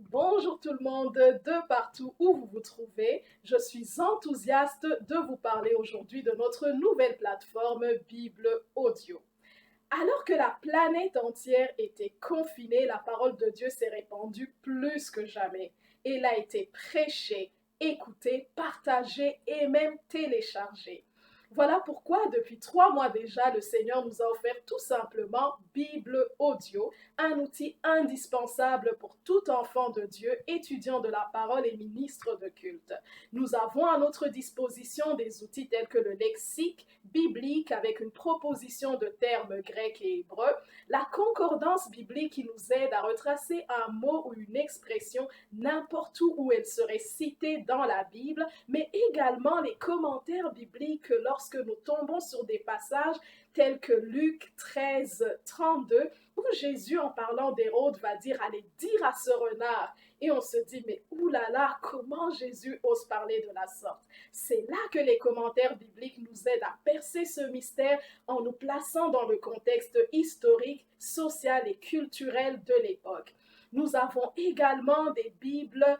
Bonjour tout le monde de partout où vous vous trouvez. Je suis enthousiaste de vous parler aujourd'hui de notre nouvelle plateforme Bible Audio. Alors que la planète entière était confinée, la parole de Dieu s'est répandue plus que jamais. Elle a été prêchée, écoutée, partagée et même téléchargée. Voilà pourquoi depuis 3 mois déjà, le Seigneur nous a offert tout simplement Bible Audio, un outil indispensable pour tout enfant de Dieu, étudiant de la parole et ministre de culte. Nous avons à notre disposition des outils tels que le lexique biblique avec une proposition de termes grecs et hébreux, la concordance biblique qui nous aide à retracer un mot ou une expression n'importe où elle serait citée dans la Bible, mais également les commentaires bibliques lorsque nous tombons sur des passages tels que Luc 13, 32, où Jésus, en parlant d'Hérode, va dire « allez dire à ce renard ». Et on se dit « mais oulala, comment Jésus ose parler de la sorte ?» C'est là que les commentaires bibliques nous aident à percer ce mystère en nous plaçant dans le contexte historique, social et culturel de l'époque. Nous avons également des Bibles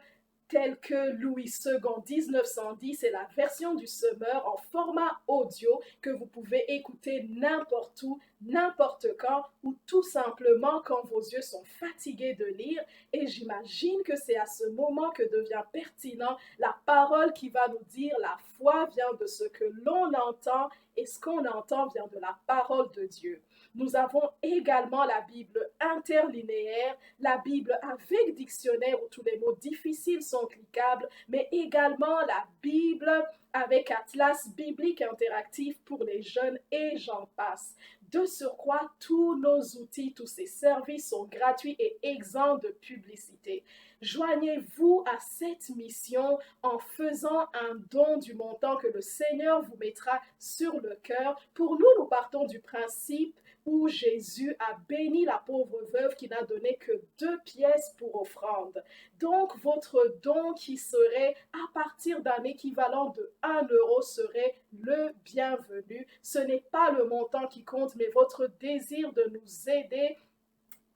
telles que Louis II 1910 et la version du Semeur en format audio que vous pouvez écouter n'importe où, n'importe quand ou tout simplement quand vos yeux sont fatigués de lire. Et j'imagine que c'est à ce moment que devient pertinent la parole qui va nous dire la foi vient de ce que l'on entend et ce qu'on entend vient de la parole de Dieu. Nous avons également la Bible interlinéaire, la Bible avec dictionnaire où tous les mots difficiles sont cliquables, mais également la Bible avec atlas biblique interactif pour les jeunes et j'en passe. De surcroît, tous nos outils, tous ces services sont gratuits et exempts de publicité. Joignez-vous à cette mission en faisant un don du montant que le Seigneur vous mettra sur le cœur. Pour nous, nous partons du principe où Jésus a béni la pauvre veuve qui n'a donné que 2 pièces pour offrande. Donc, votre don qui serait à partir d'un équivalent de 1 € serait le bienvenu. Ce n'est pas le montant qui compte, mais votre désir de nous aider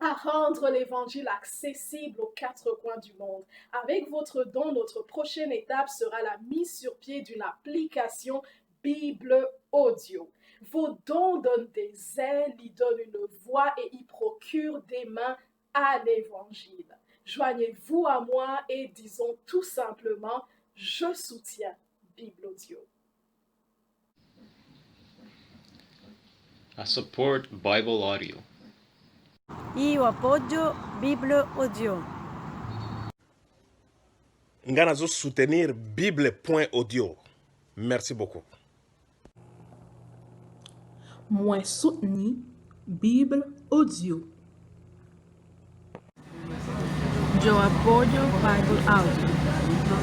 à rendre l'évangile accessible aux 4 coins du monde. Avec votre don, notre prochaine étape sera la mise sur pied d'une application Bible Audio. Vos dons donnent des ailes, y donnent une voix et y procurent des mains à l'évangile. Joignez-vous à moi et disons tout simplement, je soutiens Bible Audio. I support Bible audio. Io appoggio Bible Audio. Nganazo soutenir Bible.audio. Merci beaucoup. Moi soutenu Bible Audio. Yo apoyo Bible Audio.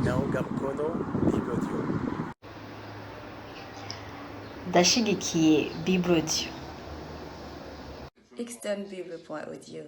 Naunga mkono Bible Audio. Ndashigikiye Bible Audio. Extend Bible.audio.